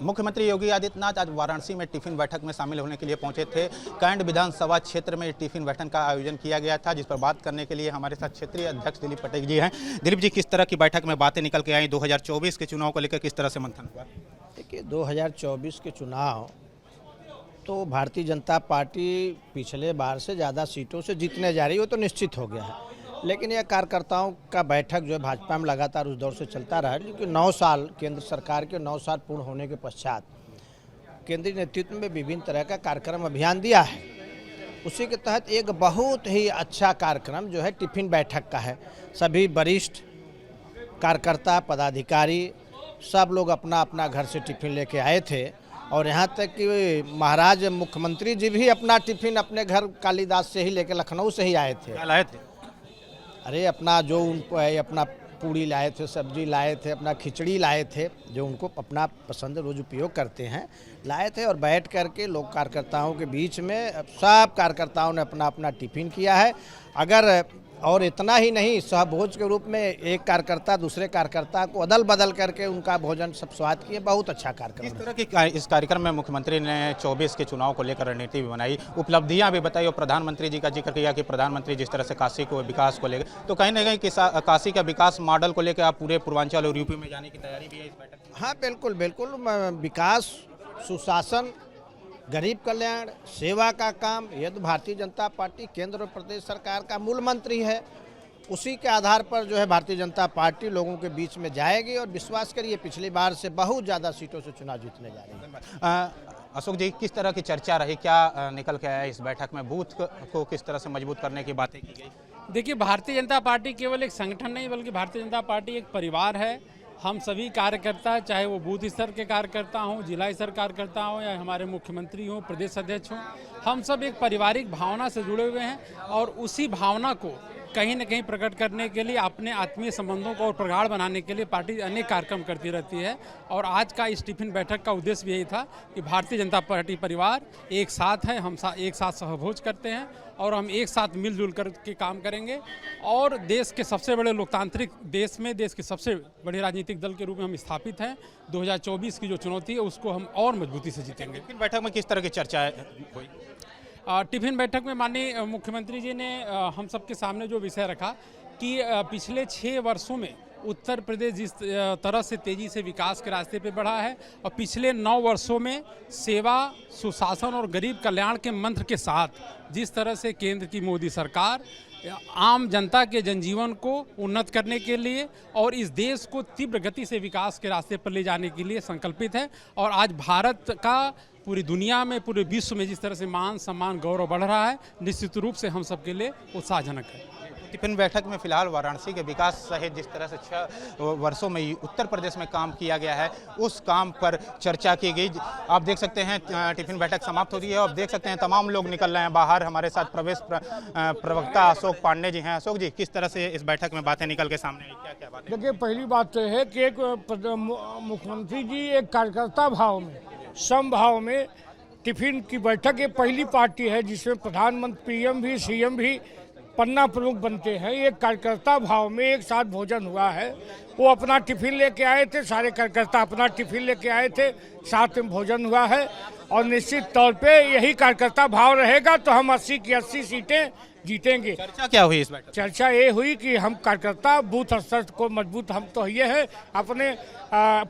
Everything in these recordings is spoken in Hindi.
मुख्यमंत्री योगी आदित्यनाथ आज वाराणसी में टिफिन बैठक में शामिल होने के लिए पहुंचे थे। कैंट विधानसभा क्षेत्र में टिफिन बैठक का आयोजन किया गया था, जिस पर बात करने के लिए हमारे साथ क्षेत्रीय अध्यक्ष दिलीप पटेल जी हैं। दिलीप जी, किस तरह की बैठक में बातें निकल के आई? 2024 के चुनाव को लेकर किस तरह से मंथन हुआ? देखिए, 2024 के चुनाव तो भारतीय जनता पार्टी पिछले बार से ज़्यादा सीटों से जीतने जा रही है, वो तो निश्चित हो गया है। लेकिन यह कार्यकर्ताओं का बैठक जो है भाजपा में लगातार उस दौर से चलता रहा है, क्योंकि 9 साल केंद्र सरकार के 9 साल पूर्ण होने के पश्चात केंद्रीय नेतृत्व में विभिन्न तरह का कार्यक्रम अभियान दिया है। उसी के तहत एक बहुत ही अच्छा कार्यक्रम जो है टिफिन बैठक का है। सभी वरिष्ठ कार्यकर्ता पदाधिकारी सब लोग अपना अपना घर से टिफिन लेके आए थे, और यहाँ तक कि महाराज मुख्यमंत्री जी भी अपना टिफिन अपने घर कालीदास से ही लेके लखनऊ से ही आए थे। क्या लाए थे? अरे अपना जो उनको है, अपना पूड़ी लाए थे, सब्जी लाए थे, अपना खिचड़ी लाए थे, जो उनको अपना पसंद रोज उपयोग करते हैं, लाए थे। और बैठ करके लोग कार्यकर्ताओं के बीच में सब कार्यकर्ताओं ने अपना अपना टिफिन किया है। अगर और इतना ही नहीं, सहभोज के रूप में एक कार्यकर्ता दूसरे कार्यकर्ता को अदल बदल करके उनका भोजन सब स्वाद किए। बहुत अच्छा कार्यक्रम। इस तरह की इस कार्यक्रम में मुख्यमंत्री ने 24 के चुनाव को लेकर रणनीति भी बनाई, उपलब्धियां भी बताई और प्रधानमंत्री जी का जिक्र किया कि प्रधानमंत्री जिस तरह से काशी को विकास को लेकर, तो कहीं ना कहीं काशी का विकास मॉडल को लेकर आप पूरे पूर्वांचल और यूपी में जाने की तैयारी भी है इस बैठक में? हाँ, बिल्कुल बिल्कुल। विकास, सुशासन, गरीब कल्याण, सेवा का काम, यह तो भारतीय जनता पार्टी केंद्र और प्रदेश सरकार का मूल मंत्र ही है। उसी के आधार पर जो है भारतीय जनता पार्टी लोगों के बीच में जाएगी, और विश्वास करिए पिछली बार से बहुत ज़्यादा सीटों से चुनाव जीतने जा रही है। अशोक जी, किस तरह की चर्चा रही, क्या निकल के आया इस बैठक में? बूथ को किस तरह से मजबूत करने की बातें की गई? देखिए, भारतीय जनता पार्टी केवल एक संगठन नहीं, बल्कि भारतीय जनता पार्टी एक परिवार है। हम सभी कार्यकर्ता, चाहे वो बूथ स्तर के कार्यकर्ता हों, जिला स्तर कार्यकर्ता हों, या हमारे मुख्यमंत्री हों, प्रदेश अध्यक्ष हों, हम सब एक पारिवारिक भावना से जुड़े हुए हैं। और उसी भावना को कहीं न कहीं प्रकट करने के लिए, अपने आत्मीय संबंधों को और प्रगाढ़ बनाने के लिए पार्टी अनेक कार्यक्रम करती रहती है। और आज का इस टिफिन बैठक का उद्देश्य भी यही था कि भारतीय जनता पार्टी परिवार एक साथ है, हम एक साथ सहभोज करते हैं, और हम एक साथ मिलजुल कर के काम करेंगे। और देश के सबसे बड़े लोकतांत्रिक देश में, देश के सबसे बड़े राजनीतिक दल के रूप में हम स्थापित हैं। 2024 की जो चुनौती है उसको हम और मजबूती से जीतेंगे। टिफिन बैठक में किस तरह की चर्चा हुई? टिफिन बैठक में माननीय मुख्यमंत्री जी ने हम सबके सामने जो विषय रखा कि पिछले 6 वर्षों में उत्तर प्रदेश जिस तरह से तेज़ी से विकास के रास्ते पे बढ़ा है, और पिछले 9 वर्षों में सेवा, सुशासन और गरीब कल्याण के मंत्र के साथ जिस तरह से केंद्र की मोदी सरकार आम जनता के जनजीवन को उन्नत करने के लिए और इस देश को तीव्र गति से विकास के रास्ते पर ले जाने के लिए संकल्पित है। और आज भारत का पूरी दुनिया में, पूरे विश्व में जिस तरह से मान सम्मान गौरव बढ़ रहा है, निश्चित रूप से हम सबके लिए उत्साहजनक है। टिफिन बैठक में फिलहाल वाराणसी के विकास सहित जिस तरह से 6 वर्षों में उत्तर प्रदेश में काम किया गया है, उस काम पर चर्चा की गई। आप देख सकते हैं टिफिन बैठक समाप्त हो रही है, और आप देख सकते हैं तमाम लोग निकल रहे हैं बाहर। हमारे साथ प्रवेश प्रवक्ता अशोक पांडे जी हैं। अशोक जी, किस तरह से इस बैठक में बातें निकल के सामने आई, क्या क्या बातें? देखिए, पहली बात तो है कि एक मुख्यमंत्री जी एक कार्यकर्ता भाव में, समभाव में टिफिन की बैठक ये पहली पार्टी है जिसमें प्रधानमंत्री, पीएम भी, सीएम भी पन्ना प्रमुख बनते हैं। एक कार्यकर्ता भाव में एक साथ भोजन हुआ है। वो अपना टिफिन लेके आए थे, सारे कार्यकर्ता अपना टिफिन लेके आए थे, साथ में भोजन हुआ है। और निश्चित तौर पे यही कार्यकर्ता भाव रहेगा तो हम 80 की 80 सीटें जीतेंगे। चर्चा क्या हुई इस बैठक? चर्चा ये हुई कि हम कार्यकर्ता बूथ स्तर को मजबूत, हम तो ये है अपने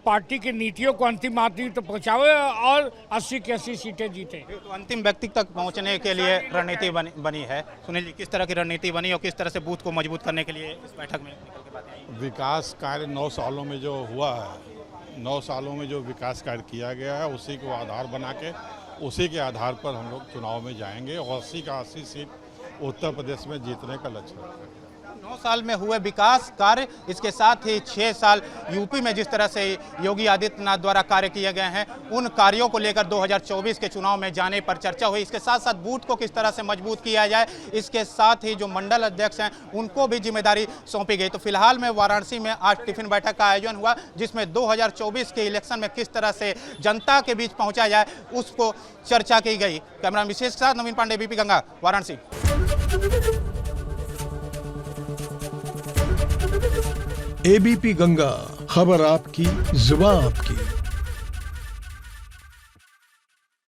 पार्टी की नीतियों को अंतिम आदमी तक पहुँचावे और 80 की 80 सीटें जीते। तो अंतिम व्यक्ति तक पहुंचने के लिए रणनीति बनी है। सुनील जी, किस तरह की रणनीति बनी और किस तरह से बूथ को मजबूत करने के लिए इस बैठक में निकल के बातें आई? विकास कार्य 9 सालों में जो हुआ है, 9 सालों में जो विकास कार्य किया गया है, उसी को आधार बना के, उसी के आधार पर हम लोग चुनाव में जाएंगे और 80 का 80 सीट उत्तर प्रदेश में जीतने का लक्ष्य रखते हैं। 9 साल में हुए विकास कार्य, इसके साथ ही 6 साल यूपी में जिस तरह से योगी आदित्यनाथ द्वारा कार्य किए गए हैं, उन कार्यों को लेकर 2024 के चुनाव में जाने पर चर्चा हुई। इसके साथ साथ बूथ को किस तरह से मजबूत किया जाए, इसके साथ ही जो मंडल अध्यक्ष हैं उनको भी जिम्मेदारी सौंपी गई। तो फिलहाल में वाराणसी में आज टिफिन बैठक का आयोजन हुआ, जिसमें 2024 के इलेक्शन में किस तरह से जनता के बीच पहुंचा जाए उसको चर्चा की गई। कैमरा विशेष के साथ नवीन पांडे, बीपी गंगा, वाराणसी। एबीपी गंगा, खबर आपकी, जुबान आपकी।